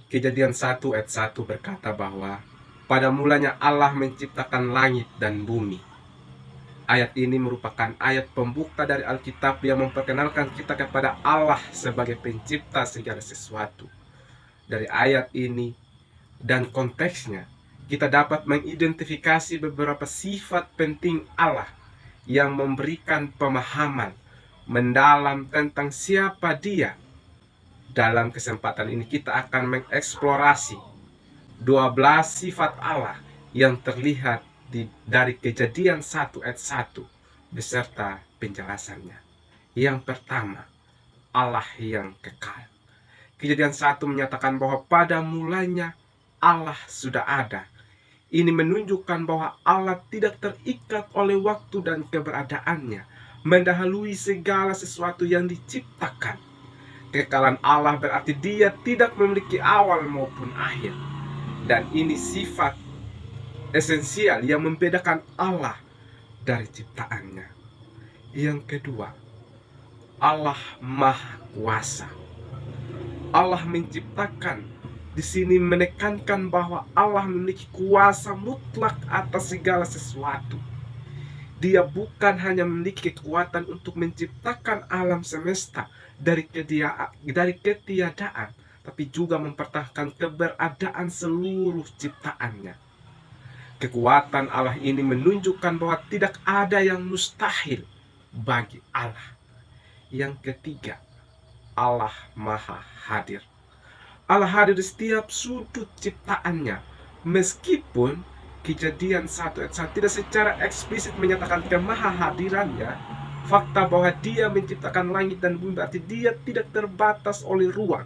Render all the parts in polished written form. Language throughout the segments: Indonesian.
Kejadian 1 ayat 1 berkata bahwa pada mulanya Allah menciptakan langit dan bumi. Ayat ini merupakan ayat pembuka dari Alkitab yang memperkenalkan kita kepada Allah sebagai pencipta segala sesuatu. Dari ayat ini dan konteksnya, kita dapat mengidentifikasi beberapa sifat penting Allah yang memberikan pemahaman mendalam tentang siapa Dia. Dalam kesempatan ini kita akan mengeksplorasi 12 sifat Allah yang terlihat dari Kejadian 1 ayat 1 beserta penjelasannya. Yang pertama, Allah yang kekal. Kejadian 1 menyatakan bahwa pada mulanya Allah sudah ada. Ini menunjukkan bahwa Allah tidak terikat oleh waktu dan keberadaannya, mendahului segala sesuatu yang diciptakan. Kekekalan Allah berarti Dia tidak memiliki awal maupun akhir. Dan ini sifat esensial yang membedakan Allah dari ciptaannya. Yang kedua, Allah Maha Kuasa. Allah menciptakan, di sini menekankan bahwa Allah memiliki kuasa mutlak atas segala sesuatu. Dia bukan hanya memiliki kekuatan untuk menciptakan alam semesta dari ketiadaan, tapi juga mempertahankan keberadaan seluruh ciptaannya. Kekuatan Allah ini menunjukkan bahwa tidak ada yang mustahil bagi Allah. Yang ketiga, Allah Maha Hadir. Allah hadir di setiap sudut ciptaannya, meskipun Kejadian 1 ayat 1 tidak secara eksplisit menyatakan kemahahadirannya. Fakta bahwa Dia menciptakan langit dan bumi berarti Dia tidak terbatas oleh ruang.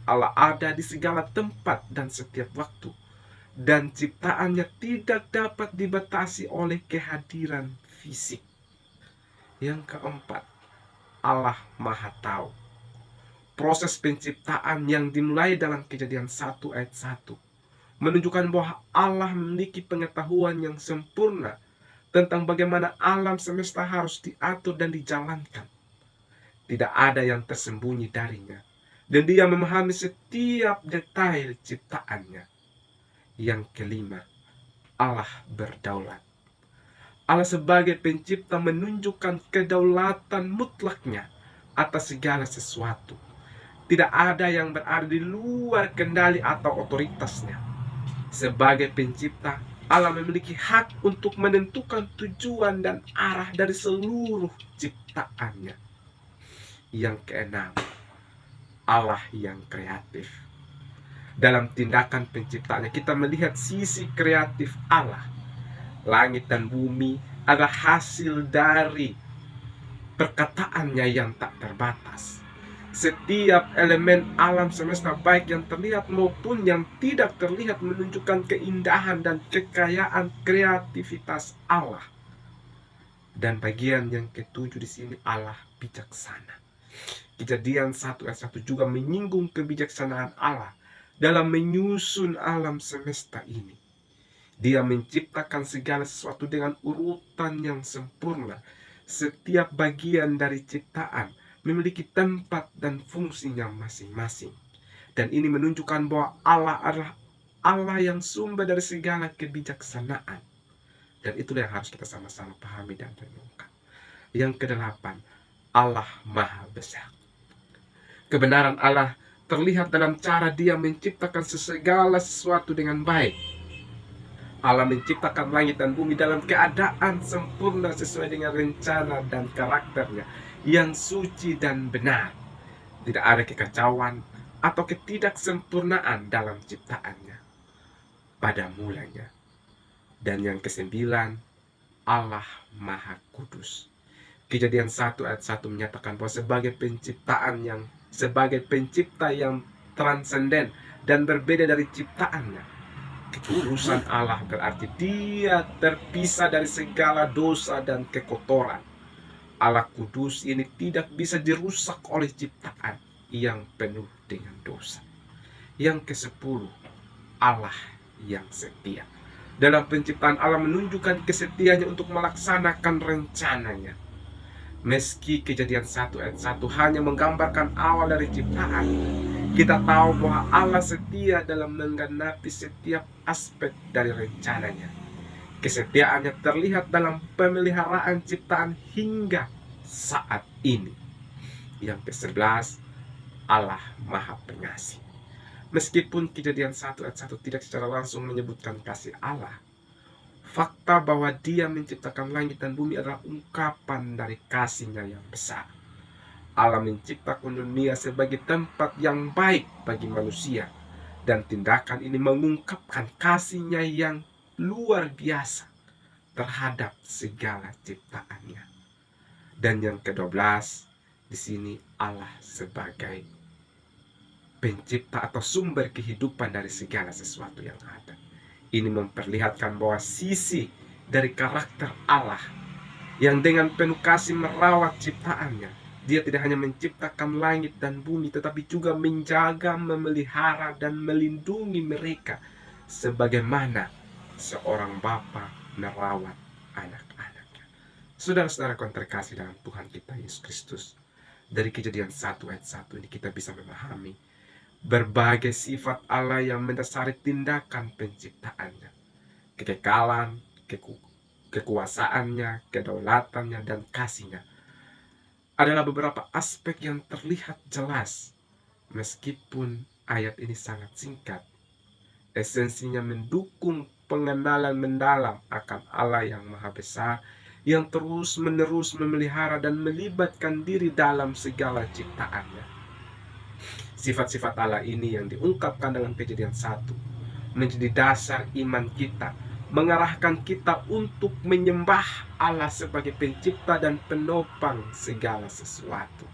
Allah ada di segala tempat dan setiap waktu, dan ciptaannya tidak dapat dibatasi oleh kehadiran fisik. Yang keempat, Allah Maha Tahu. Proses penciptaan yang dimulai dalam Kejadian 1 ayat 1 menunjukkan bahwa Allah memiliki pengetahuan yang sempurna tentang bagaimana alam semesta harus diatur dan dijalankan. Tidak ada yang tersembunyi darinya, dan Dia memahami setiap detail ciptaannya. Yang kelima, Allah berdaulat. Allah sebagai pencipta menunjukkan kedaulatan mutlaknya atas segala sesuatu. Tidak ada yang berada di luar kendali atau otoritasnya. Sebagai pencipta, Allah memiliki hak untuk menentukan tujuan dan arah dari seluruh ciptaannya. Yang keenam, Allah yang kreatif. Dalam tindakan penciptaannya, kita melihat sisi kreatif Allah. Langit dan bumi adalah hasil dari perkataannya yang tak terbatas. Setiap elemen alam semesta, baik yang terlihat maupun yang tidak terlihat, menunjukkan keindahan dan kekayaan kreativitas Allah. Dan bagian yang ketujuh di sini, Allah bijaksana. Kejadian 1 ayat 1 juga menyinggung kebijaksanaan Allah dalam menyusun alam semesta ini. Dia menciptakan segala sesuatu dengan urutan yang sempurna. Setiap bagian dari ciptaan memiliki tempat dan fungsinya masing-masing. Dan ini menunjukkan bahwa Allah adalah Allah yang sumber dari segala kebijaksanaan. Dan itulah yang harus kita sama-sama pahami dan renungkan. Yang kedelapan, Allah Maha Besar. Kebenaran Allah terlihat dalam cara Dia menciptakan segala sesuatu dengan baik. Allah menciptakan langit dan bumi dalam keadaan sempurna sesuai dengan rencana dan karakternya yang suci dan benar. Tidak ada kekacauan atau ketidaksempurnaan dalam ciptaannya pada mulanya. Dan yang kesembilan, Allah Maha Kudus. Kejadian 1 ayat 1 menyatakan bahwa sebagai pencipta yang transenden dan berbeda dari ciptaannya, kekudusan Allah berarti Dia terpisah dari segala dosa dan kekotoran. Allah kudus ini tidak bisa dirusak oleh ciptaan yang penuh dengan dosa. Yang ke-10, Allah yang setia. Dalam penciptaan, Allah menunjukkan kesetiaannya untuk melaksanakan rencananya. Meski Kejadian 1 ayat 1 hanya menggambarkan awal dari ciptaan, Kita tahu bahwa Allah setia dalam menggenapi setiap aspek dari rencananya. Kesetiaannya terlihat dalam pemeliharaan ciptaan hingga saat ini. Yang ke-11, Allah Maha Pengasih. Meskipun Kejadian 1 ayat 1 tidak secara langsung menyebutkan kasih Allah, fakta bahwa Dia menciptakan langit dan bumi adalah ungkapan dari kasih-Nya yang besar. Allah menciptakan dunia sebagai tempat yang baik bagi manusia, dan tindakan ini mengungkapkan kasih-Nya yang luar biasa terhadap segala ciptaannya. Dan yang ke-12, di sini Allah sebagai pencipta atau sumber kehidupan dari segala sesuatu yang ada. Ini memperlihatkan bahwa sisi dari karakter Allah yang dengan penuh kasih merawat ciptaannya. Dia tidak hanya menciptakan langit dan bumi, tetapi juga menjaga, memelihara, dan melindungi mereka sebagaimana seorang bapa merawat anak-anaknya. Saudara-saudara yang terkasih dalam Tuhan kita Yesus Kristus, dari Kejadian 1 ayat 1 ini kita bisa memahami berbagai sifat Allah yang mendasari tindakan penciptaannya. Kekekalan, kekuasaannya, kedaulatannya, dan kasihnya adalah beberapa aspek yang terlihat jelas. Meskipun ayat ini sangat singkat, esensinya mendukung pengenalan mendalam akan Allah yang Maha Besar, yang terus-menerus memelihara dan melibatkan diri dalam segala ciptaannya. Sifat-sifat Allah ini yang diungkapkan dalam Kejadian 1 menjadi dasar iman kita, mengarahkan kita untuk menyembah Allah sebagai pencipta dan penopang segala sesuatu.